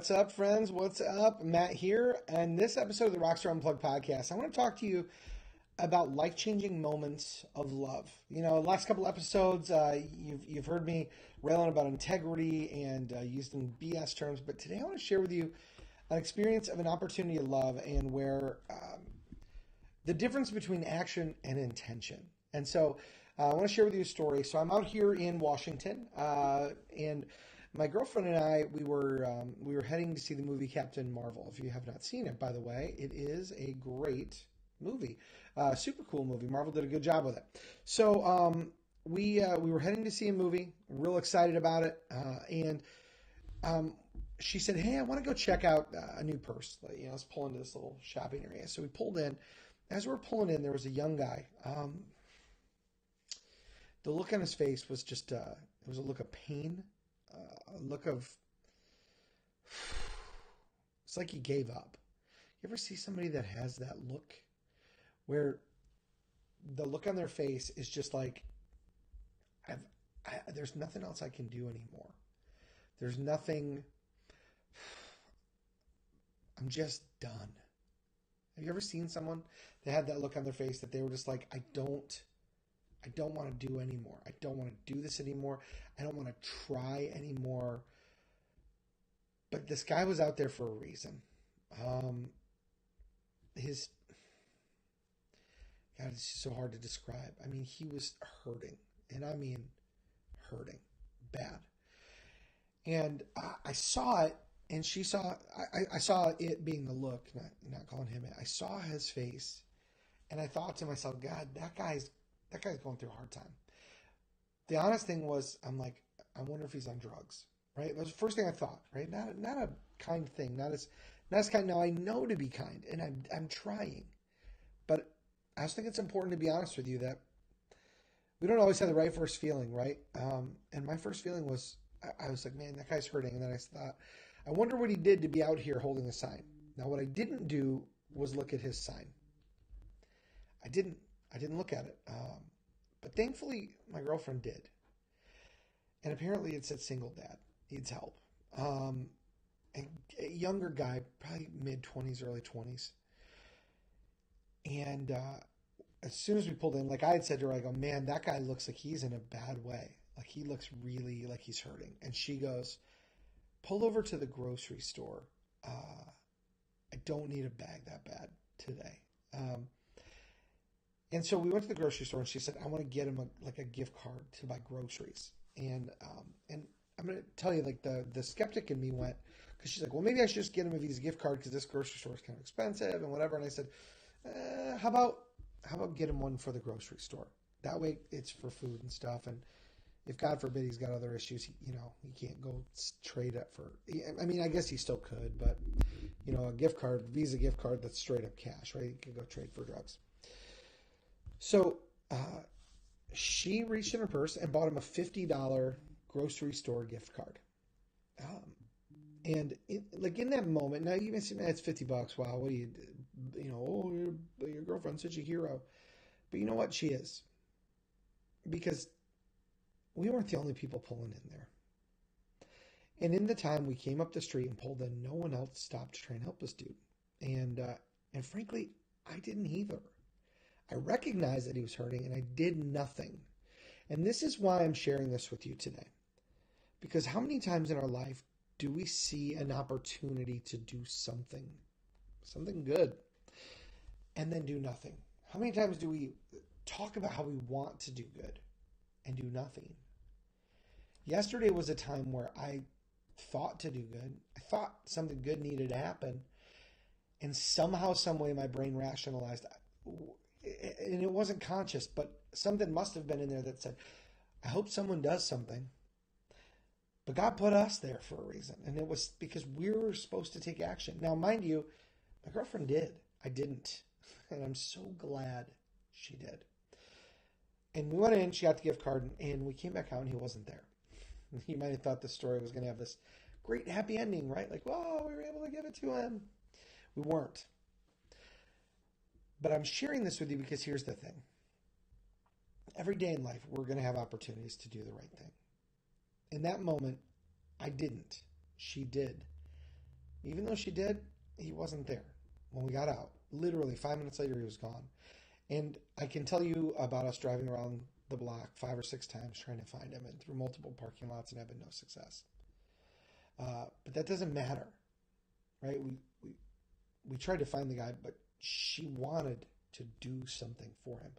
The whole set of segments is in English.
What's up, friends? What's up? Matt here. And this episode of the Rockstar Unplugged podcast, I want to talk to you about life-changing moments of love. You know, the last couple episodes, you've heard me railing about integrity and using BS terms, but today I want to share with you an experience of an opportunity to love and where the difference between action and intention. And so I want to share with you a story. So I'm out here in Washington, and my girlfriend and I, we were heading to see the movie Captain Marvel. If you have not seen it, by the way, it is a great movie, super cool movie. Marvel did a good job with it. So we were heading to see a movie, real excited about it, and she said, "Hey, I want to go check out a new purse." You know, let's pull into this little shopping area. So we pulled in. As we were pulling in, there was a young guy. The look on his face was just it was a look of pain. A look of, it's like he gave up. You ever see somebody that has that look where the look on their face is just like, there's nothing else I can do anymore. There's nothing, I'm just done. Have you ever seen someone that had that look on their face that they were just like, I don't want to do anymore. I don't want to do this anymore. I don't want to try anymore. But this guy was out there for a reason. God, it's just so hard to describe. I mean, he was hurting. And I mean hurting. Bad. And I saw it, and she saw, I saw it being the look, not calling him it. I saw his face, and I thought to myself, God, that guy's going through a hard time. The honest thing was, I'm like, I wonder if he's on drugs, right? That was the first thing I thought, right? Not a kind thing, not as kind. Now I know to be kind, and I'm trying, but I just think it's important to be honest with you that we don't always have the right first feeling, right? And my first feeling was, I was like, man, that guy's hurting, and then I thought, I wonder what he did to be out here holding a sign. Now, what I didn't do was look at his sign. I didn't look at it. But thankfully, my girlfriend did. And apparently it said single dad, needs help. A younger guy, probably mid-20s, early 20s. And as soon as we pulled in, like I had said to her, I go, man, that guy looks like he's in a bad way. Like he looks really like he's hurting. And she goes, pull over to the grocery store. I don't need a bag that bad today. And so we went to the grocery store, and she said, I want to get him a gift card to buy groceries. And I'm going to tell you, like the skeptic in me went, because she's like, well, maybe I should just get him a Visa gift card because this grocery store is kind of expensive and whatever. And I said, how about get him one for the grocery store? That way it's for food and stuff. And if God forbid he's got other issues, he can't go trade it for, I mean, I guess he still could, but a gift card, Visa gift card, that's straight up cash, right? You can go trade for drugs. So she reached in her purse and bought him a $50 grocery store gift card. And in that moment, now you may say, man, it's $50. Wow, what do your girlfriend's such a hero. But you know what? She is. Because we weren't the only people pulling in there. And in the time we came up the street and pulled in, no one else stopped to try and help us, dude. And frankly, I didn't either. I recognized that he was hurting, and I did nothing. And this is why I'm sharing this with you today. Because how many times in our life do we see an opportunity to do something good, and then do nothing? How many times do we talk about how we want to do good and do nothing? Yesterday was a time where I thought to do good. I thought something good needed to happen. And somehow, some way, my brain rationalized, and it wasn't conscious, but something must have been in there that said, I hope someone does something. But God put us there for a reason. And it was because we were supposed to take action. Now, mind you, my girlfriend did. I didn't. And I'm so glad she did. And we went in, she got the gift card, and we came back out and he wasn't there. You might have thought the story was going to have this great happy ending, right? Like, whoa, we were able to give it to him. We weren't. But I'm sharing this with you because here's the thing. Every day in life, we're going to have opportunities to do the right thing. In that moment, I didn't. She did. Even though she did, he wasn't there when we got out. Literally 5 minutes later, he was gone. And I can tell you about us driving around the block 5 or 6 times trying to find him and through multiple parking lots and having no success. But that doesn't matter, right? We tried to find the guy, but she wanted to do something for him.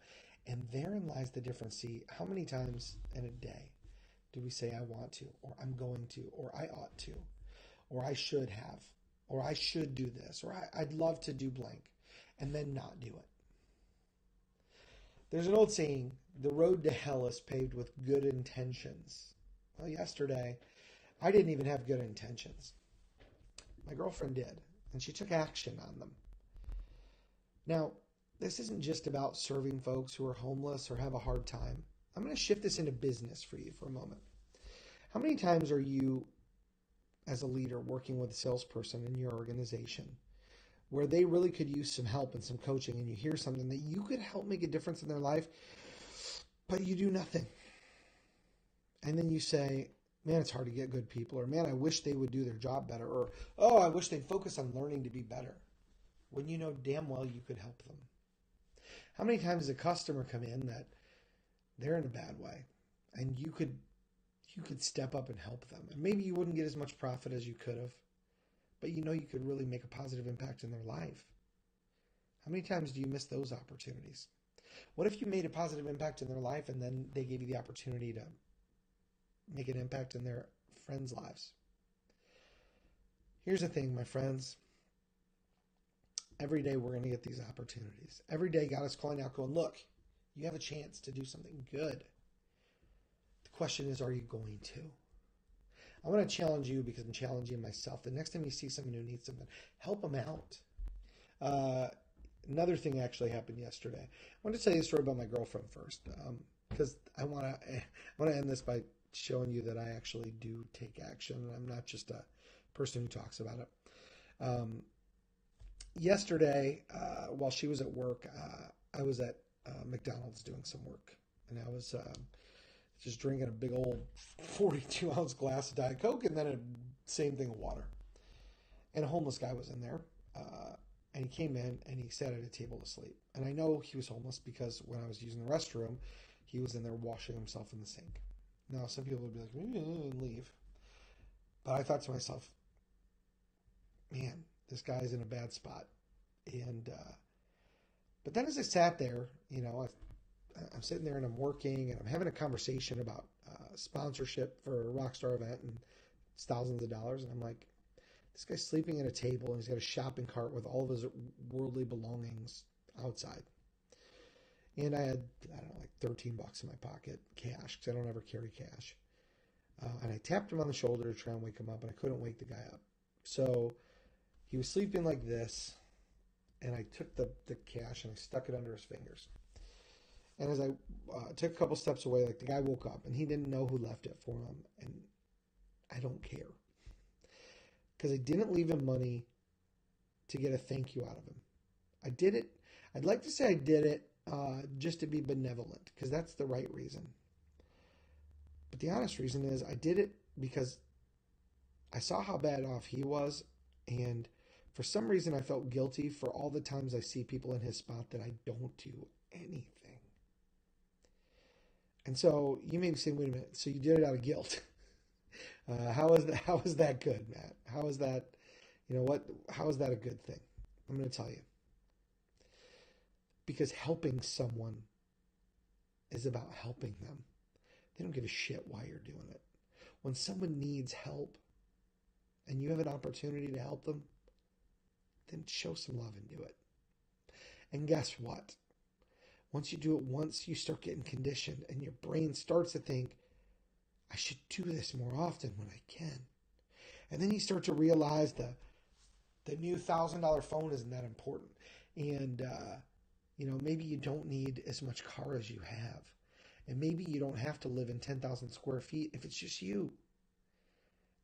And therein lies the difference. See, how many times in a day do we say, I want to, or I'm going to, or I ought to, or I should have, or I should do this, or I'd love to do blank, and then not do it? There's an old saying, the road to hell is paved with good intentions. Well, yesterday, I didn't even have good intentions. My girlfriend did, and she took action on them. Now, this isn't just about serving folks who are homeless or have a hard time. I'm going to shift this into business for you for a moment. How many times are you, as a leader, working with a salesperson in your organization where they really could use some help and some coaching, and you hear something that you could help make a difference in their life, but you do nothing? And then you say, man, it's hard to get good people, or man, I wish they would do their job better, or oh, I wish they'd focus on learning to be better, when you know damn well you could help them. How many times does a customer come in that they're in a bad way and you could step up and help them, and maybe you wouldn't get as much profit as you could have, but you know you could really make a positive impact in their life? How many times do you miss those opportunities? What if you made a positive impact in their life and then they gave you the opportunity to make an impact in their friends' lives? Here's the thing, my friends. Every day we're going to get these opportunities. Every day God is calling out, going, look, you have a chance to do something good. The question is, are you going to? I want to challenge you because I'm challenging myself. The next time you see someone who needs something, help them out. Another thing actually happened yesterday. I want to tell you a story about my girlfriend first, because I want to end this by showing you that I actually do take action. I'm not just a person who talks about it. Yesterday, while she was at work, I was at McDonald's doing some work, and I was just drinking a big old 42-ounce glass of Diet Coke, and then a same thing of water. And a homeless guy was in there, and he came in and he sat at a table to sleep. And I know he was homeless because when I was using the restroom, he was in there washing himself in the sink. Now, some people would be like, and leave. But I thought to myself, man, this guy's in a bad spot. And but then as I sat there, I'm sitting there and I'm working and I'm having a conversation about sponsorship for a Rockstar event, and it's thousands of dollars. And I'm like, this guy's sleeping at a table and he's got a shopping cart with all of his worldly belongings outside. And I had, I don't know, like $13 in my pocket, cash, because I don't ever carry cash. And I tapped him on the shoulder to try and wake him up, and I couldn't wake the guy up. So he was sleeping like this, and I took the cash and I stuck it under his fingers. And as I took a couple steps away, like, the guy woke up, and he didn't know who left it for him, and I don't care. Because I didn't leave him money to get a thank you out of him. I did it. I'd like to say I did it just to be benevolent, because that's the right reason. But the honest reason is I did it because I saw how bad off he was, and for some reason I felt guilty for all the times I see people in his spot that I don't do anything. And so you may be saying, wait a minute, so you did it out of guilt. How is that good, Matt? How is that, how is that a good thing? I'm going to tell you. Because helping someone is about helping them. They don't give a shit why you're doing it. When someone needs help and you have an opportunity to help them, then show some love and do it. And guess what? Once you do it once, you start getting conditioned and your brain starts to think, I should do this more often when I can. And then you start to realize the new $1,000 phone isn't that important. And, maybe you don't need as much car as you have. And maybe you don't have to live in 10,000 square feet if it's just you.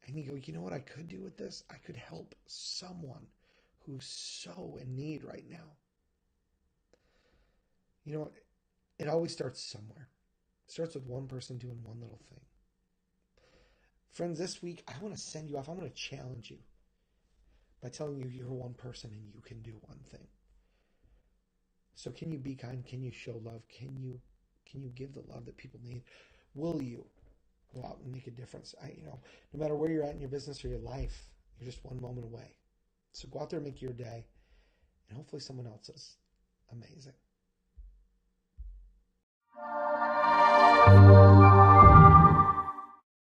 And you go, you know what I could do with this? I could help someone who's so in need right now. You know what? It always starts somewhere. It starts with one person doing one little thing. Friends, this week, I want to send you off. I want to challenge you. by telling you you're one person and you can do one thing. So can you be kind? Can you show love? Can you give the love that people need? Will you go out and make a difference? No matter where you're at in your business or your life, you're just one moment away. So go out there and make your day, and hopefully someone else's amazing.